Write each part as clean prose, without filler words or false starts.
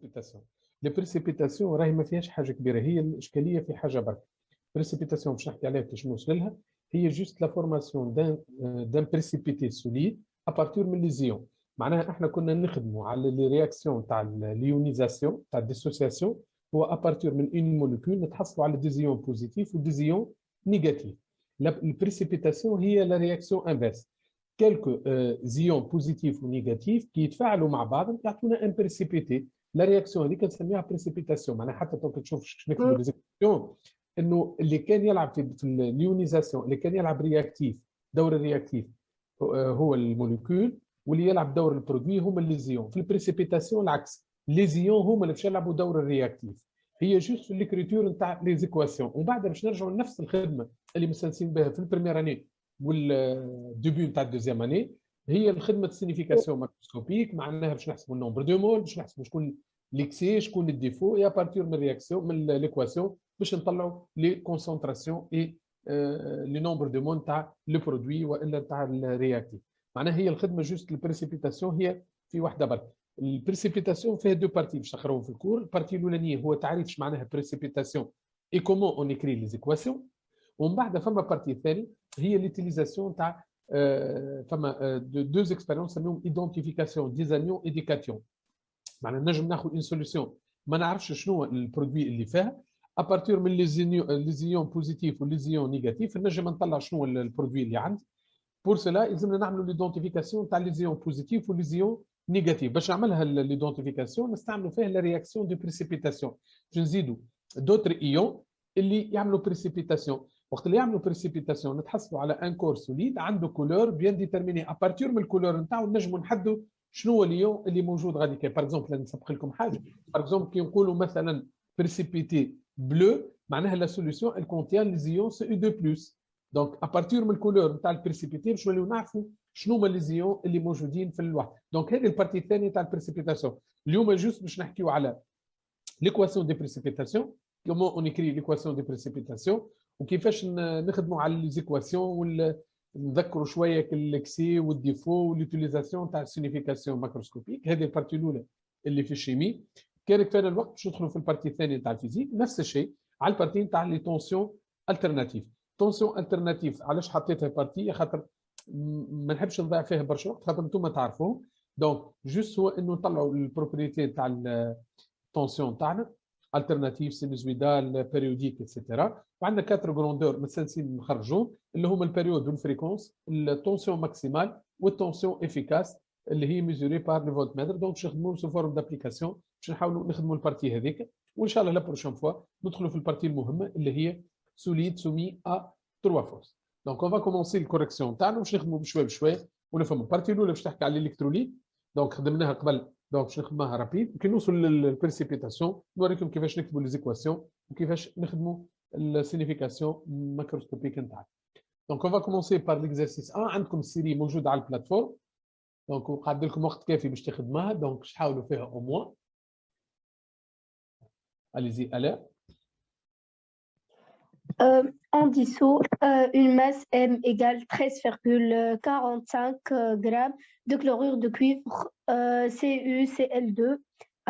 بريسيبيتاسيون. لي بريسيبيتاسيون راهي ما فيهاش حاجه كبيره، هي الاشكاليه في حاجه برك. بريسيبيتاسيون باش نحكي عليها باش نوصل لها، هي جوست لا فورماسيون دان بريسيبيتي سوليد ابارتور من لي زيون. معناها احنا كنا نخدموا على لي رياكسيون تاع ليونيزاسيون تاع الديسوسياسيون، هو ابارتور من اون موليكول نتحصلوا على دي زيون بوزيتيف ودي زيون نيجاتيف. البريسيبيتاسيون هي لا رياكسيون انفيرس، كالكو زيون بوزيتيف ونيجاتيف كي يتفاعلوا مع بعض يعطونا ان بريسيبيتي. لا رياكسيون هذيك نسميها بريسيبيتاسيون. معناها حتى تشوف نكتبوا لي زيكواسيون انه اللي كان يلعب في اليونيزاسيون، اللي كان يلعب رياكتيف دور الرياكتيف هو الموليكول، واللي يلعب دور البرودوي هما لي زيون. في البريسيبيتاسيون العكس، لي زيون هما اللي باش يلعبوا دور الرياكتيف. هي جوست في الكريتور نتاع لي زيكواسيون. ومن بعد باش نرجعوا لنفس الخدمه اللي مستانسين بها في البريمير اني والديبي نتاع الدوزيام اني، هي الخدمه السينيفيكاسيون ماكروسكوبيك. معناها باش نحسبوا النومبر دو مول، باش نحسبوا شكون ليكسي شكون الديفو، يا بارتير من الرياكسيون من ليكواسيون باش نطلعوا لي كونسونطراسيون اي لي نومبر دو مول تاع لو برودوي والا تاع الرياكتيف. معناها هي الخدمه جوست البريسيبيتاسيون هي في واحده برك. البريسيبيتاسيون فيها دو بارتي باش تقراوهم في الكور. البارتي الاولانيه هو تعريف اش معناها بريسيبيتاسيون اي كومون اون اكري لي زيكواسيون. ومن بعد فما بارتي ثاني هي ليتيليزاسيون تاع فما دو اكسبيريونس نسميهم ايدونتيفيكاسيون ديزانيون اي دي كاتيون. معناها نجم ناخذ اون سوليسيون ما نعرفش شنو البرودوي اللي فيها، ابارتور من لي زيون بوزيتيف ولي زيون نيجاتيف نجم نطلع شنو البرودوي اللي عندي. بور سلا يلزمنا نعملوا ليدونتيفيكاسيون تاع لي زيون بوزيتيف ولي زيون نيجاتيف. باش نعملها ليدونتيفيكاسيون نستعملوا فيها لا رياكسيون دو بريسيبيتاسيون، باش نزيدوا دوتر ايون اللي يعملوا بريسيبيتاسيون. وقت اللي يعملوا بريسيبيتاسيون نتحصلوا على ان كور سوليد عنده كولور بيان ديترميني. ابارتور من الكولور نتاعو نجموا نحدوا شنو هو اليون اللي موجود غادي. كي باغ اكزومبل نسبق لكم حاجه، باغ اكزومبل كي نقولوا مثلا بريسيبيتي بلو معناها لا سوليسيون ال كونتيان لي زيون سي او 2 بلس. دونك ابارتور من الكولور نتاع البريسيبيتي باش نوليو نعرفوا شنو هما لي زيون اللي موجودين في الوحده. دونك هذه البارتي الثانيه تاع البريسيبيتاسيون. اليوم جوست باش نحكيو على ليكواسيون دي بريسيبيتاسيون، كومون اون اكري ليكواسيون دي بريسيبيتاسيون، وكيفاش نخدموا على لي زيكواسيون، نذكروا شويه الاكسي والديفو واليوتيليزاسيون تاع السينيفيكاسيون ماكروسكوبيك. هذه البارتي الاولى اللي في الشيمي. كان كفانا الوقت باش ندخلوا في البارتي الثانيه تاع الفيزيك. نفس الشيء على البارتي تاع لي تونسيون الترناتيف. تونسيون الترناتيف علاش حطيتها بارتي؟ خاطر ما نحبش نضيع فيها برشا وقت، خاطر انتم تعرفوه. دونك جوست هو انه نطلعوا البروبريتي تاع التونسيون تاعنا، الترناتيف سينوزويدال بيريوديك اتسيتيرا. وعندنا 4 جروندور متسلسلين نخرجوهم اللي هما البيريود والفريكونس، التونسيون ماكسيمال والتونسيون افيكاس اللي هي ميزوري بار لو فولت متر. دونك باش نخدموا سو فورم دابليكاسيون باش نحاولوا نخدموا البارتي هذيك، وان شاء الله لا بروشين فوا ندخلوا في البارتي المهمه اللي هي سوليد سومي ا 3 فورس. دونك اون فا كومونسي الكوريكسيون تاعنا باش نخدموا بشويه بشويه ونفهموا. البارتي الاولى باش تحكي على الالكتروليت، دونك خدمناها قبل، دونك باش نخدموها رابيد. كي نوصل للبريسيبيتاسيون نوريكم كيفاش نكتبوا لي زيكواسيون وكيفاش نخدموا السينيفيكاسيون ماكروسكوبيك نتاعها. دونك اون فا كومونسي بار ليكزارسيس 1. عندكم السيري موجوده على البلاتفورم، دونك وقعد لكم وقت كافي باش تخدموها، دونك باش تحاولوا فيها او موان. اليزي الا. On dissout une masse M égale 13,45 grammes de chlorure de cuivre CuCl2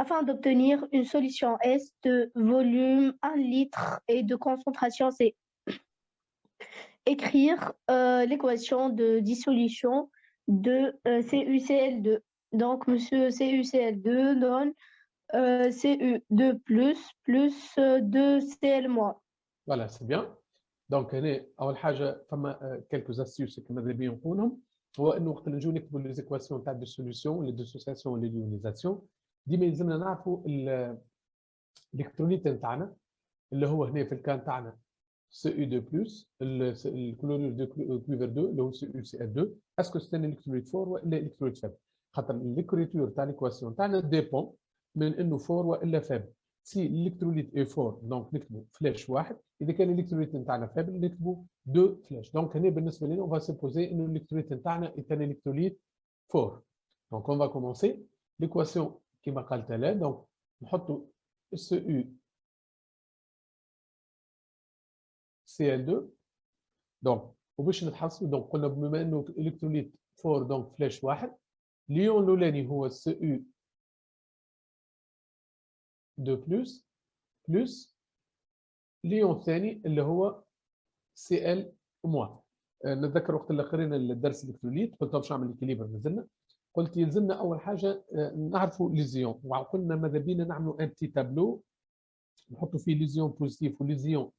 afin d'obtenir une solution S de volume 1 litre et de concentration C. Écrire l'équation de dissolution de CuCl2. Donc, monsieur CuCl2 donne Cu2 plus 2Cl-. Voilà, c'est bien. دونك هنا اول حاجه فما كالكوز استيوس كما ماذا بيا نقولهم، هو انه وقت اللي نجيو نكتبوا لي زيكواسيون تاع الديسوليسيون لي ديسوسياسيون لي ليونيزاسيون، ديما يلزمنا نعرفوا الالكتروليت نتاعنا اللي هو هنا في الكان تاعنا Cu2 بلس الكلورير دو كويفر 2 اللي هو CuCl2. اسكو سي ان الكتروليت فور ولا الكتروليت فاب؟ خاطر الكريتور تاع ليكواسيون تاعنا ديبون من انه فور والا فاب. سي الالكتروليت اي فور دونك نكتبوا فلاش واحد، اذا كان الالكتروليت نتاعنا فابل نكتبوا دو فلاش. دونك هنا بالنسبه لنا اون فا سيبوزي انه الالكتروليت نتاعنا اي ان الكتروليت فور. دونك اون فا كومونسي ليكواسيون كيما قالت لا. دونك نحطوا Cu Cl2 دونك وباش نتحصلوا. دونك قلنا بما انه الالكتروليت فور دونك فلاش واحد، اليون الاولاني هو Cu 2 بلس ليون الثاني اللي هو سي ال موا. نتذكر وقت اللي قرينا الدرس الالكتروليت قلت باش نعمل الكليبر مازلنا، قلت يلزمنا اول حاجه نعرفوا لي زيون، وقلنا ماذا بينا نعملوا ان بتي تابلو نحطوا فيه لي زيون بوزيتيف ولي زيون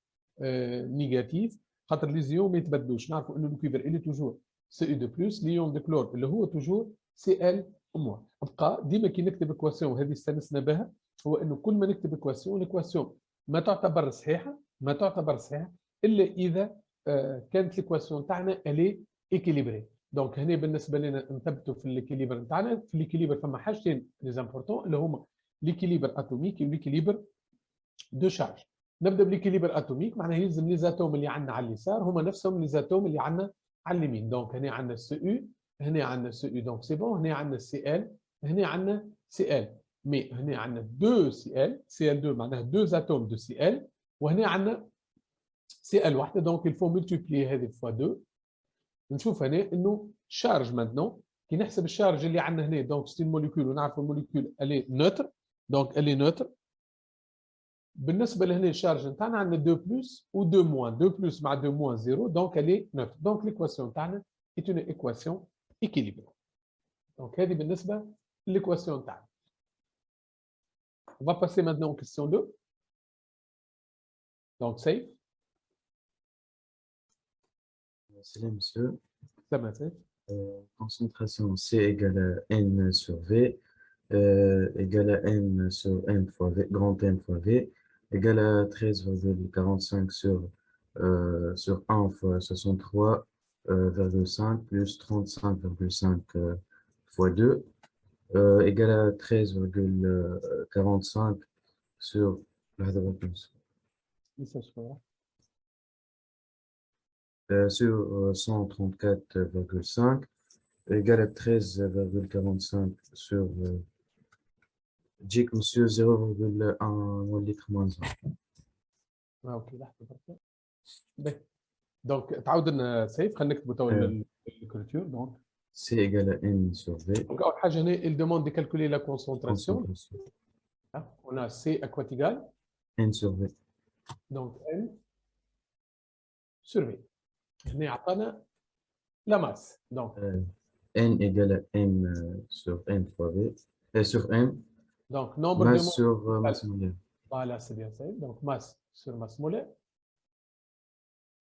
نيجاتيف، خاطر لي زيون ما يتبدلوش، نعرفوا انه الكويفر اللي توجور سي اي 2 بلس، ليون دو كلور اللي هو توجور سي ال موا. بقى ديما كي نكتب اكواسيون هذه استانسنا بها، هو انه كل ما نكتب اكواسيون الاكواسيون ما تعتبر صحيحه الا اذا كانت ليكواسيون تاعنا الي ايكيليبري. دونك هنا بالنسبه لنا نثبتوا في ليكيليبر نتاعنا، في ليكيليبر فما حاجتين لي زامبورطون اللي هما ليكيليبر اتوميك وليكيليبر دو شارج. نبدا بليكيليبر اتوميك، معناها يلزم لي زاتوم اللي عندنا على اليسار هما نفسهم لي زاتوم اللي عندنا على اليمين. دونك هنا عندنا سي يو، هنا عندنا سي يو دونك سي بون، هنا عندنا سي ال، هنا عندنا سي ال، مي هنا عندنا 2 سي ال 2 معناها 2 زاتوم دو سي ال، وهنا عندنا سي ال واحده. دونك il faut multiplier هذه فوا 2. نشوف هنا انه شارج مانتنون كي نحسب الشارج اللي عندنا هنا، دونك سي الموليكول ونعرفوا الموليكول الي نوتر، دونك الي نوتر. بالنسبه لهنا الشارج نتاعنا عندنا 2 بلس و 2 موان، 2 بلس مع 2 موان 0 دونك الي نوتر. دونك ليكواسيون نتاعنا est une équation équilibrée. دونك هذه بالنسبه لليكواسيون نتاعنا. On va passer maintenant aux questions 2. Donc safe. Salut monsieur. Ça m'a fait. Concentration C égale à N sur V, égale à N sur M fois V, grand M fois V, égale à 13,45 sur 1 fois 63,5 plus 35,5 fois 2, égale à 13,45 sur la sur 134,5 égale à 13,45 sur جيك monsieur 0,1 litre moins 1. اوكي لحظه برك. دونك تعاود لنا سيف، خلينا نكتبوا تو الكولتور. دونك C égale à N sur V. Donc, أول حاجة هنا il demande de calculer la concentration. On a C à quoi égal N sur V. Donc N sur V. هنا عطانا la masse. Donc N égale à M sur M fois V. Sur M. Donc nombre masse de moles sur masse molaire. Voilà, c'est bien ça. Donc masse sur masse molaire.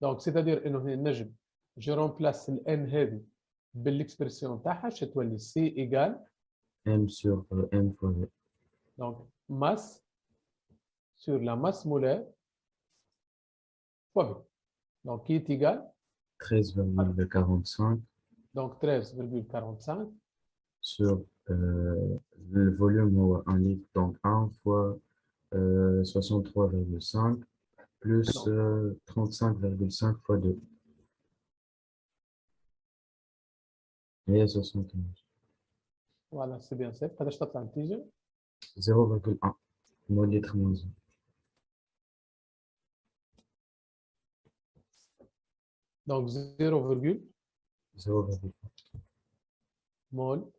Donc c'est-à-dire إنه هنا نجم je remplace ال N هذه بالexpression تاعها شتولي C égale M sur M fois V. Donc masse sur la masse molaire fois V. Donc qui est égal 13,45. Donc 13,45 sur le volume ou 1 litre, donc 1 fois 63,5 plus 35,5 fois 2. Et 71. Voilà, c'est bien ça. قداش تطلع النتيجة؟ 0,1 mol litre moins 1. Donc 0,1 mol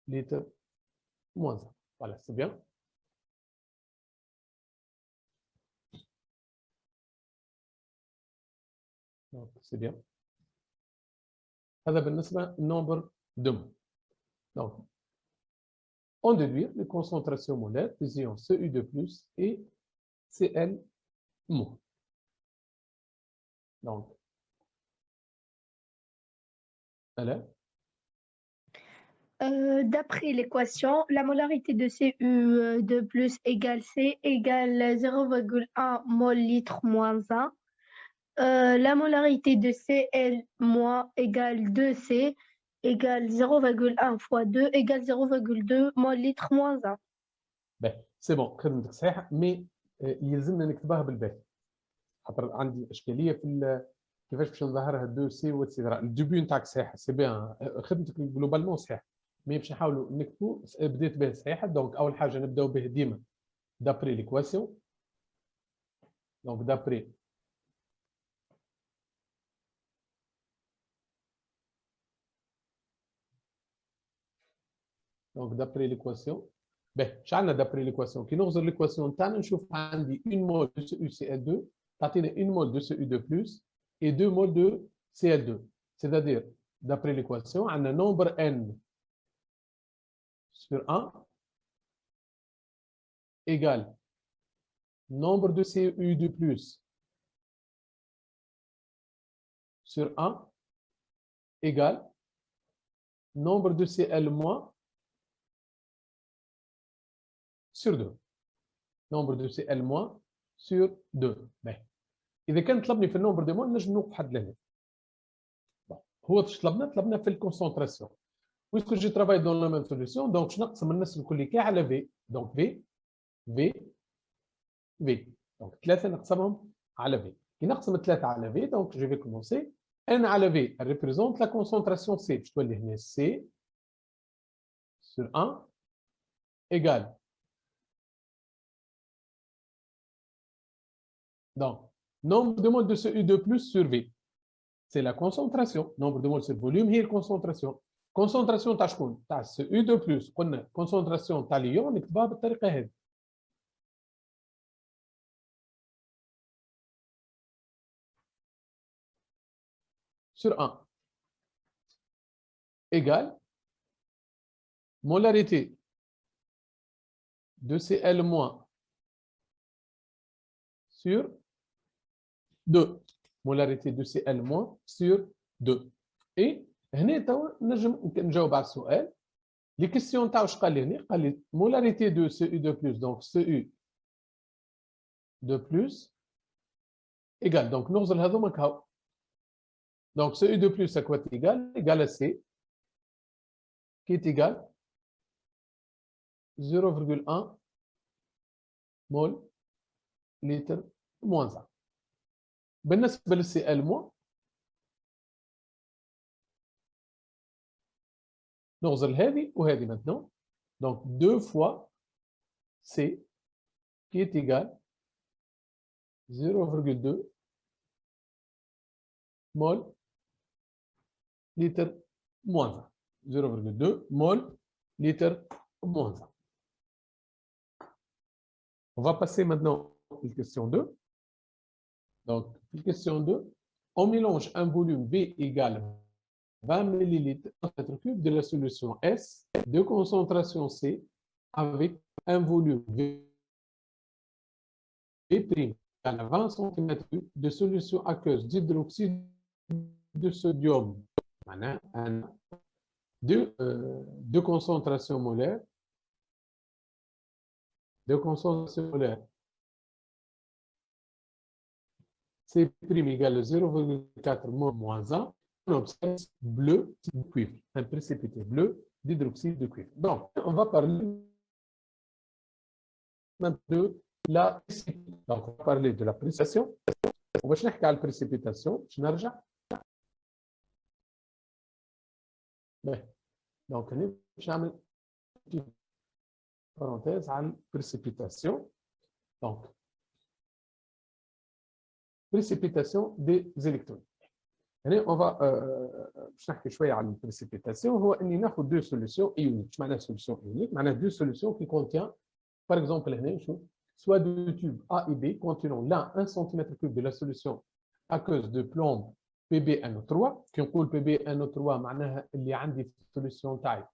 litre moins 1. Voilà, c'est bien. Donc c'est bien. هذا بالنسبة nombre de mots. Donc on déduit les concentrations molaires des ions Cu2+ et Cl-. Donc Alain. D'après l'équation, la molarité de Cu2+ égale C égale 0,1 mol litre moins 1. La molarité de Cl- égale 2C égale 0,1 fois 2 égale 0,2 mol litre moins 1. Ben, c'est bon خدمتك صحيحة، مي يلزمنا نكتبها بالباهي خاطر عندي إشكالية في كيفاش باش نظهرها 2 سي واتسيتيرا. الديبي نتاعك صحيحة سي بيان، خدمتك جلوبالمون صحيحة، مي باش نحاولوا نكتبوا بديت به صحيحة. دونك أول حاجة نبداو به ديما دابري ليكواسيون. دونك دابري l'équation, باهي شعلنا دابري ليكواسيون كي نغزر ليكواسيون تاعنا نشوف عندي 1 مول دو سي يو سي ال 2 تعطينا 1 مول de CU2 plus et 2 moles de Cl2. C'est-à-dire, d'après l'équation, on a un nombre n sur 1 égale nombre de CU2 plus sur 1 égale nombre de Cl moins sur 2. Nombre de Cl moins sur 2. Ben. إذا كان طلبني في النومبر دي مول نجم نوقف حد لهنا. هو اش طلبنا في الكونسونتراسيون. بويسكو جي ترافاي دون لا ميم سوليسيون دونك باش نقسم النص الكلي كاع على في دونك في دونك 3 نقسمهم على في. كي نقسم 3 على في دونك جو في كومونسي ان على في ريبريزونت لا كونسونتراسيون سي باش تولي هنا سي سور 1 ايغال دونك nombre de moles de ce U2 plus sur V. C'est la concentration. Nombre de moles sur volume, هي concentration. Concentration تاع شكون؟ تاع ce U2 plus. قلنا concentration تاع اليون نكتبها بالطريقة هذه. Sur 1 égale molarité de Cl moins sur 2. Molarité de Cl moins sur 2. Et هنا توا نجم نجاوب على السؤال. Les questions تاع واش قال لي هنا؟ قال لي molarité de CU2 plus donc CU2 plus égale donc نغزل هذوما كهو. Donc CU2 plus à quoi est égal à C qui est égal 0,1 mol litre moins 1. بالنسبة للسي ال موان نغزل هذه وهذه maintenant donc 2 fois C qui est égal 0,2 mol litre moins 1. 0,2 mol litre moins 1. On va passer maintenant à la question 2. Donc, question 2, on mélange un volume V égale 20 ml par mètre cube de la solution S de concentration C avec un volume V' égale 20 cm3 de solution aqueuse d'hydroxyde de sodium. De concentration molaire. C' égale 0,4 mol moins 1, on observe bleu de cuivre, un précipité bleu d'hydroxyde de cuivre. Donc, on va parler de la précipitation. Donc, on va parler de la précipitation. On va chercher la précipitation. Je n'arrive pas. Donc, on va une parenthèse à la précipitation. Donc, précipitation des électrons. On va نحكي شويه عن البريسيبيتاسيون. هو اني ناخذ دو سوليسيون ايونيك. ايش معناها سوليسيون ايونيك؟ معناها دو سوليسيون qui contient par exemple هنا نشوف soit deux tubes A et B contenant l'un 1 cm3 de la solution aqueuse de plomb PbNO3. كي نقول PbNO3 معناها اللي عندي في السوليسيون تاعي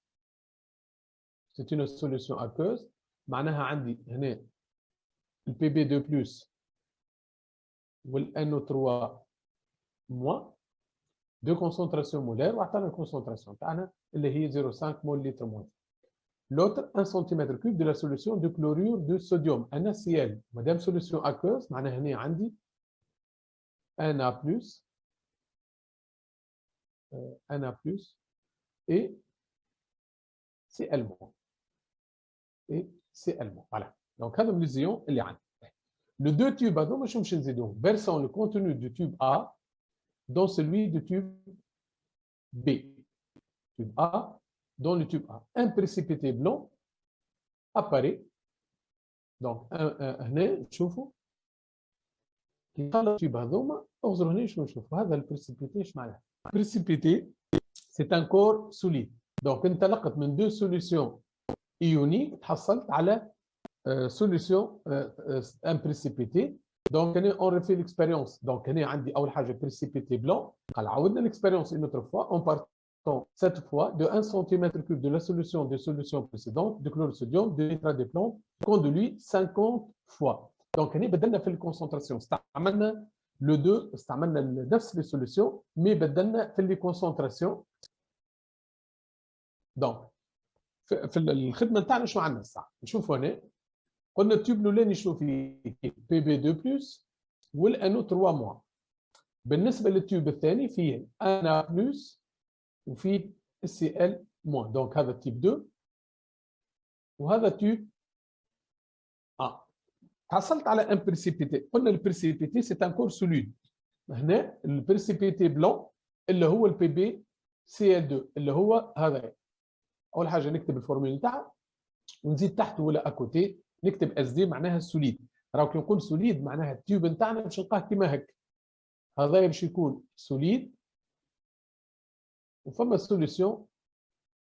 c'est une solution aqueuse. معناها عندي هنا ال Pb2+ وال NO3 moins de concentration molaire وعطانا الكونسنتراسيون تاعنا اللي هي 0,5 مول لتر موان. L'autre 1 cm3 de la solution de chlorure de sodium NaCl. مادام solution aqueuse معناها هنا عندي Na+ et Cl-. Et Cl-. Voilà. Donc هذا من الزيون اللي عندي. Le deux tubes هذوما شو باش نزيدوهم؟ versant le contenu du tube A dans celui du tube B. Tube A dans le tube A. Un précipité blanc apparaît. Donc, هنا نشوفوا كي طلع التيوب هذوما اغزروا هنا شنو نشوفوا هذا البريسيبيتي. ايش معناها؟ بريسيبيتي سي ان كور سوليد. دونك انطلقت من دو سوليسيون ايونيك تحصلت على سوليسيون ان بريسيبيتي. دونك انا اون ريفي ليكسبيريونس. دونك هنا عندي اول حاجه بريسيبيتي بلون. قال عاودنا ليكسبيريونس une autre fois en partant cette fois de 1 cm3 de la solution des solutions précédentes de chlorure de sodium de nitrat de plomb conduit 50 fois. دونك هنا بدلنا في الكونسنتراسيون، استعملنا لو 2، استعملنا نفس لي سوليسيون مي بدلنا في لي كونسنتراسيون. دونك في الخدمه نتاعنا شنو عندنا الساعه؟ نشوفوا هنا قلنا التيوب الاولاني شنو فيه؟ بي بي 2 بلس والانو 3 موان. بالنسبه للتيوب الثاني فيه انا بلس وفيه السي ال موان. دونك هذا التيب 2 وهذا تيوب حصلت على ان بريسيبيتي. قلنا البريسيبيتي سي ان كور سوليد. هنا البريسيبيتي بلون اللي هو البي بي سي ال 2 اللي هو هذا. اول حاجه نكتب الفورمول نتاعها ونزيد تحت ولا اكوتي نكتب اس دي معناها سوليد. راهو كي نقول سوليد معناها التيوب نتاعنا باش نلقاه كيما هكا. هذا باش يكون سوليد وفما سوليسيون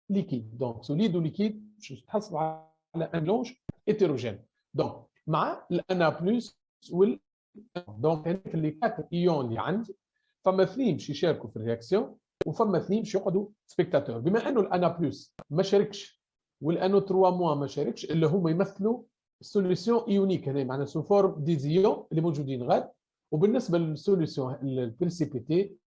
ليكيد. دونك سوليد وليكيد باش تحصل على ان ميلونج هيتيروجين. دونك مع الانا بلس وال دونك هنا في لي 4 ايون اللي عندي فما 2 باش يشاركوا في الرياكسيون وفما 2 باش يقعدوا سبيكتاتور. بما انه الانا بلس ما شاركش والانو 3 موان ما شاركش اللي هما يمثلوا سوليسيون ايونيك هنا معنا سو فورم دي زيون اللي موجودين غاد. وبالنسبه للسوليسيون البريسيبيتي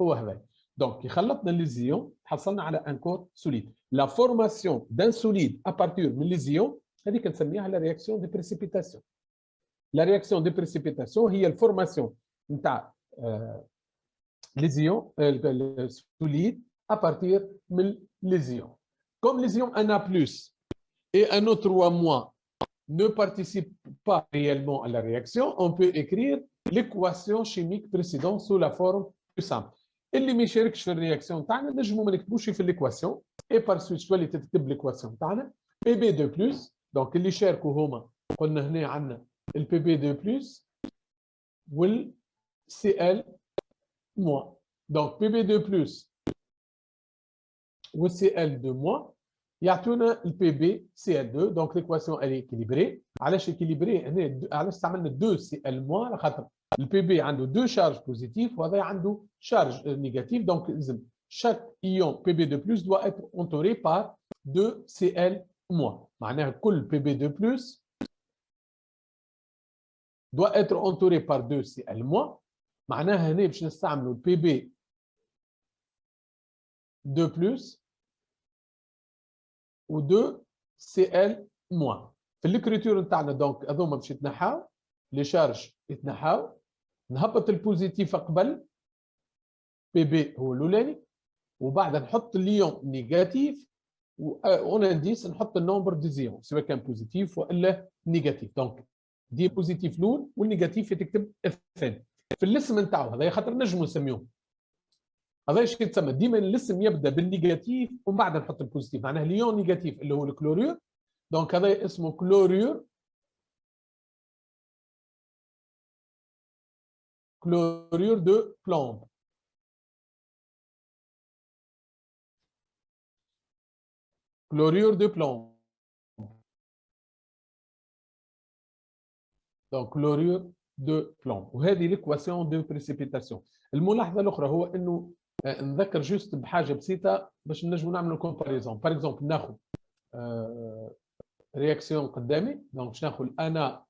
هو هذا. دونك كي خلطنا لي زيون حصلنا على ان كور سوليد. لا فورماسيون دان سوليد ا بارتير من لي زيون هذه كنسميها لا رياكسيون دي بريسيبيتاسيون. لا رياكسيون دي بريسيبيتاسيون هي الفورماسيون نتاع لي زيون السوليد ا بارتير من لي زيون. Comme les ions Na+ et NO3- ne participent pas réellement à la réaction, on peut écrire l'équation chimique précédente sous la forme plus simple. اللي ما يشاركش في الرياكسيون تاعنا نجمو ما نكتبوش في ليكواسيون اي بار سويت تولي تكتب ليكواسيون تاعنا بي بي 2 بلس. دونك اللي شاركوا هما قلنا هنا عندنا البي بي 2 بلس وال سي ال موان. دونك بي بي 2 بلس والسي ال 2 موان يعطونا البي بي سي ال 2. دونك ليكواسيون الي اكيليبري. علاش اكيليبري؟ هنا علاش استعملنا 2 سي ال موان؟ على خاطر البي بي عنده 2 شارج بوزيتيف وهذا عنده شارج نيجاتيف. دونك لازم chaque ion Pb2+ doit être entouré par 2 Cl-. معناها كل Pb2+ doit être entouré par 2 Cl-. معناها هنا باش نستعملوا Pb2+ و 2 Cl-. في الكريتور نتاعنا دونك هذوما باش يتنحاو لي شارج يتنحاو. نهبط البوزيتيف قبل بي هو الاولاني وبعد نحط الليون نيجاتيف واون انديس نحط النومبر دي زيون سواء كان بوزيتيف والا نيجاتيف. دونك دي بوزيتيف الاول والنيجاتيف تكتب الثاني. في الاسم نتاعو هذا خاطر نجموا نسميوه هذا ايش يتسمى ديما الاسم يبدا بالنيجاتيف ومن بعد نحط البوزيتيف. معناها ليون نيجاتيف اللي هو الكلوريور. دونك هذا اسمه كلوريور de plomb. Chlorure de plomb. Donc chlorure de plomb. وهذه l'équation de précipitation. الملاحظة الأخرى هو إنه نذكر جوست بحاجة بسيطة باش نجموا نعملوا كومباريزون. باغ اكزومبل ناخذ رياكسيون قدامي. دونك باش ناخذ انا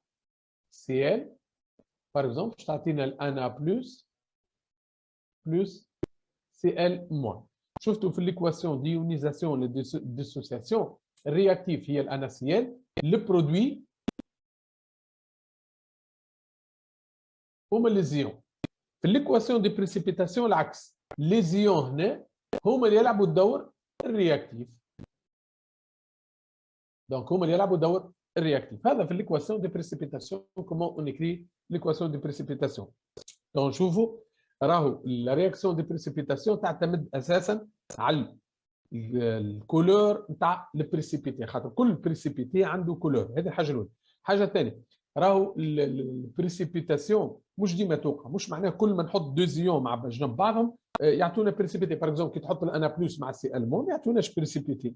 سي ال باغ اكزومبل باش تعطينا الانا بلس سي ال موان. شفتوا في الايكواسيون ديونيزاسيون ديسوسياسيون الرياكتيف هي الانا سي ال. لو برودوي هما لي زيون. في الايكواسيون دي بريسيبيتاسيون العكس. لي زيون هنا هما اللي يلعبوا الدور الرياكتيف. دونك هما اللي يلعبوا دور الرياكتيف. هذا في l'équation de précipitation. Comment on écrit l'équation de précipitation. دونك نشوفوا راهو la réaction de précipitation تعتمد اساسا على الكولور نتاع البريسيبيتي خاطر كل بريسيبيتي عنده كولور. هذه الحاجه الاولى. الحاجه الثانيه راهو البريسيبيتاسيون مش ديما توقع. مش معناه كل ما نحط دو زيون مع جنب بعضهم يعطونا بريسيبيتي. باغ اكزومبل كي تحط الانا بلس مع السي ال مون ما يعطوناش بريسيبيتي.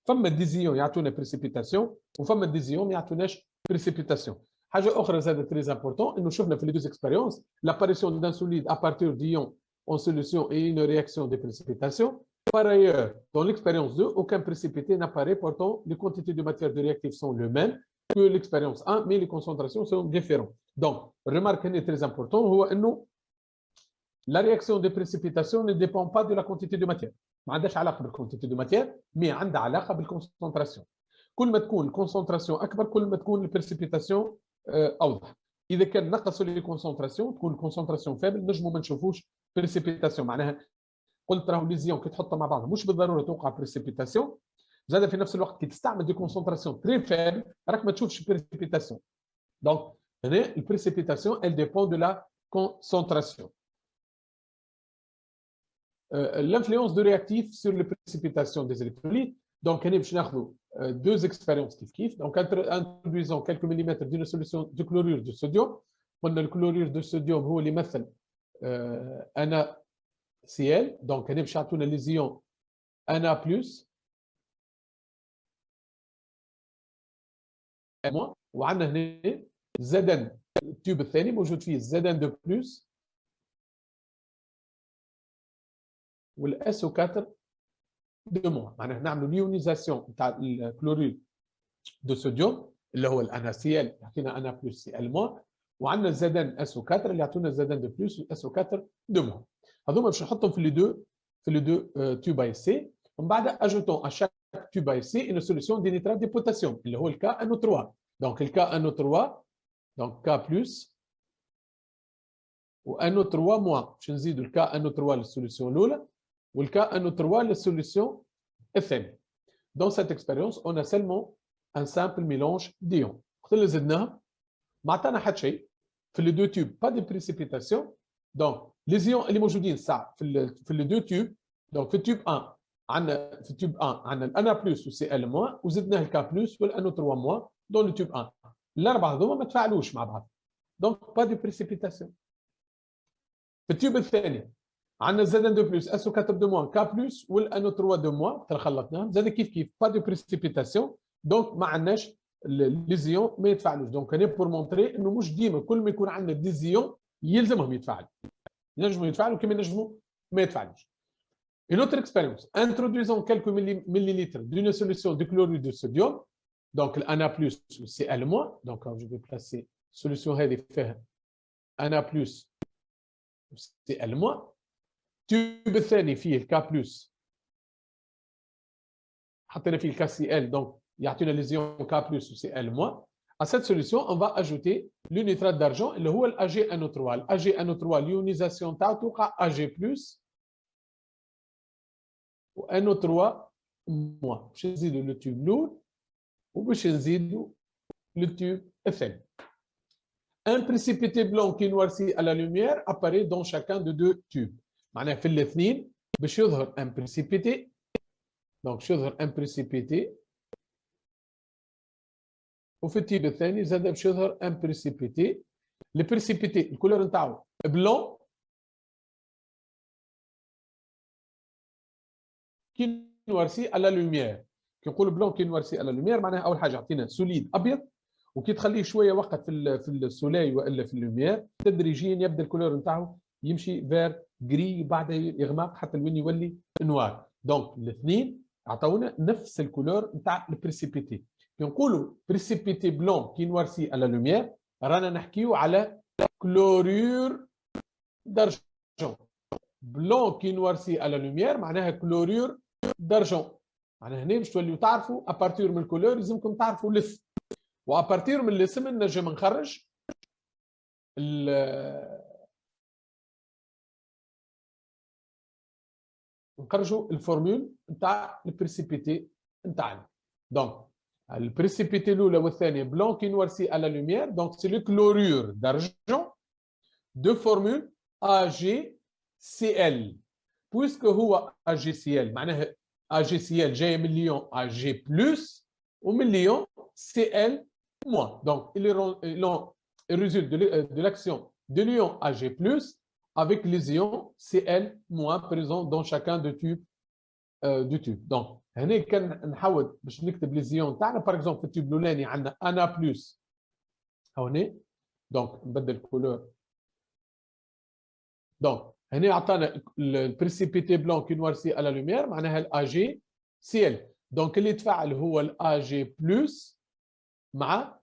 فما ديزيون يعطونا بريسيبيتاسيون وفما ديزيون ما يعطوناش بريسيبيتاسيون. حاجه اخرى زاد تريز امبورتون انه شفنا في لي دوز اكسبيريونس لاباريسيون دان سوليد ا بارتير ديون en solution et une réaction de précipitation. Par ailleurs, dans l'expérience 2, aucun précipité n'apparaît, pourtant les quantités de matière de réactif sont les mêmes que l'expérience 1, mais les concentrations sont différentes. Donc, remarque qui est très important, la réaction de précipitation ne dépend pas de la quantité de matière. ما عندهاش علاقه بالquantité de matière, mais عندها علاقه بالconcentration. كل ما تكون الكونسنتراسيون اكبر كل ما تكون البريسيبيتاسيون اوضح. اذا كان نقصوا لي كونسنتراسيون تكون الكونسنتراسيون فابل نجموا ما نشوفوش بريسيبيتاسيون. معناها قلت راهو ليزيون كي تحطها مع بعض مش بالضروره توقع بريسيبيتاسيون، زاد في نفس الوقت كي تستعمل دي كونسنتراسيون تري فابل راك ما تشوفش بريسيبيتاسيون. دونك هنا البريسيبيتاسيون elle dépend de la concentration. L'influence de réactifs sur les précipitations des électrolytes. Donc, nous avons deux expériences qui kiffent. Donc, introduisons quelques millimètres d'une solution de chlorure de sodium. Le chlorure de sodium, هو اللي يمثل NaCl. Donc, nous avons les ions Na+. وعندنا هنا Zn التيوب الثاني موجود فيه Zn2+. والSO4 2-. معناها نعملوا ليونيزاسيون نتاع الكلوريد دو صوديوم اللي هو الNaCl يعطينا Na+Cl-. وعندنا ZnSO4 اللي يعطونا Zn2+ وSO4 2-. هذوما باش نحطهم في لي دو تيوب اي سي. ومن بعد اجوتون ا شاك تيوب اي سي une solution de nitrate de potassium اللي هو الKNO3. دونك الKNO3 دونك K+ وNO3- باش نزيدوا الKNO3 للسوليسيون الاولى والKNO3 للسوليسيون الثانيه. Dans cette expérience, on a seulement un simple mélange d'ions. وقت اللي زدناها ما عطانا حتى شيء في لي دو تيوب، با دي بريسيبيتاسيون. دونك لي زيون اللي موجودين ساعه في لي دو تيوب. دونك في التيوب 1 عندنا في التيوب 1 عندنا الNa+ وCl- وزدناه الK+ والNO3- دون لو تيوب 1. الاربعه هذوما ما تفاعلوش مع بعض. دونك با دي بريسيبيتاسيون. في التيوب الثاني عندنا Zn2+, SO4 2- K+ والNO3 2- خلطناهم زاد كيف با دو بريسيبيتاسيون. دونك ما عندناش لي زيون ما يتفاعلوش. دونك انا بور مونطري انه مش ديما كل ما يكون عندنا دي زيون يلزمهم يتفاعلوا. ينجموا يتفاعلوا كما ينجموا ما يتفاعلوش. Une autre expérience, introduisons quelques millilitres d'une solution de chlorure de sodium. Donc Na+ ou Cl-. Donc je vais placer solution هذه فيها Na+ ou Cl-. التيوب الثاني فيه الK+. حطينا فيه الKCl donc يعطينا les ions K+ ou Cl-. À cette solution, on va ajouter le nitrate d'argent اللي هو الAgNO3. الAgNO3 l'ionisation تاعو توقع Ag+ و NO3-. باش نزيدوا لو تيوب الاول وباش نزيدوا لو تيوب الثاني. Un précipité blanc qui noircit à la lumière apparaît dans chacun de deux tubes. معناها في الاثنين باش يظهر ان بريسيبيتي. دونك باش يظهر ان بريسيبيتي وفي التيب الثاني زاد باش يظهر ان بريسيبيتي. البريسيبيتي الكولور نتاعو بلون كي نوارسي على لوميير. كي نقول بلون كي نوارسي على لوميير معناها اول حاجه عطينا سوليد ابيض وكي تخليه شويه وقت في السولاي والا في اللوميير تدريجيا يبدا الكولور نتاعو يمشي فير جري بعد يغمق حتى لوين يولي نوار. دونك الاثنين عطاونا نفس الكولور نتاع البريسيبيتي. كي نقولوا بريسيبيتي بلون كي نوارسي على لوميير رانا نحكيو على كلورور دارجون. بلون كي نوارسي على لوميير معناها كلورور دارجون. معناها هنا باش توليو تعرفوا ابارتير من الكولور لازمكم تعرفوا الاسم. وابارتير من الاسم نجم نخرج نخرجوا الفورمول نتاع البريسيبيتي نتاعنا. دونك البريسيبيتي الاولى والثانيه بلون كي نوارسي على لوميير دونك سي لو كلورور دارجون دو فورمول AgCl. بويسكو هو AgCl معناها AgCl جايه من ليون Ag+ ومن ليون Cl-. Donc il résulte de l'action de l'ion Ag+ avec les ions Cl- présents dans chacun des tubes دو تيوب. دونك هنا كان نحاول باش نكتب لي زيون تاعنا باغ اكزومبل في التيوب الاولاني عندنا انا بلس هوني. دونك نبدل كولور. دونك هنا عطانا البريسيبيتي بلون كي نوارسي على لوميير معناها الا جي سي ال. دونك اللي يتفاعل هو الا جي بلس مع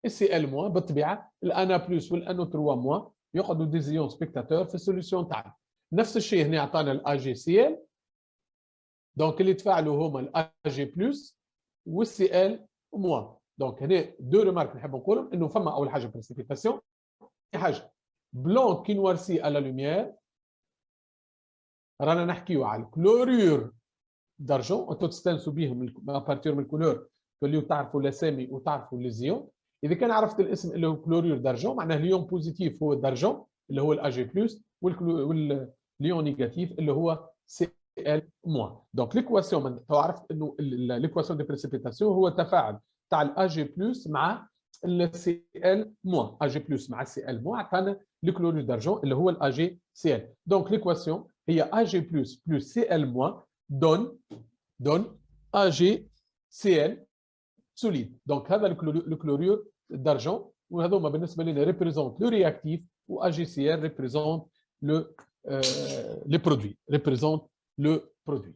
السي ال موان. بالطبيعه الانا بلس والانو 3 موان يقعدوا دي زيون سبيكتاتور في السوليسيون تاعنا. نفس الشيء هنا عطانا الا جي سي ال. دونك اللي يتفاعلوا هما الا جي بلس والسي ال موان. دونك هنا دو ريمارك نحب نقولهم انه فما اول حاجه بريسيبيتاسيون. ثاني حاجه بلون كي نوارسي على لوميير رانا نحكيو على الكلوريور دارجون. انتو تستانسوا بيهم ابارتير من الكولور توليو تعرفوا الاسامي وتعرفوا لي زيون. اذا كان عرفت الاسم اللي هو كلوريور دارجون معناه اليون بوزيتيف هو الدارجون اللي هو الاجي بلس والليون نيجاتيف اللي هو سي ال موان. دونك ليكواسيون تو عرفت انه ليكواسيون دي بريسيبيتاسيون هو تفاعل تاع الاجي بلس مع السي ال موان. اجي بلس مع السي ال موان عطانا الكلوريور دارجون اللي هو الاجي سي ال. دونك ليكواسيون هي اجي بلس سي ال موان دون اجي سي ال سوليد. دونك هذا الكلوريور دارجون وهذوما بالنسبه لنا ريبريزونت لو رياكتيف و اجي سي ال ريبريزونت لو برودوي.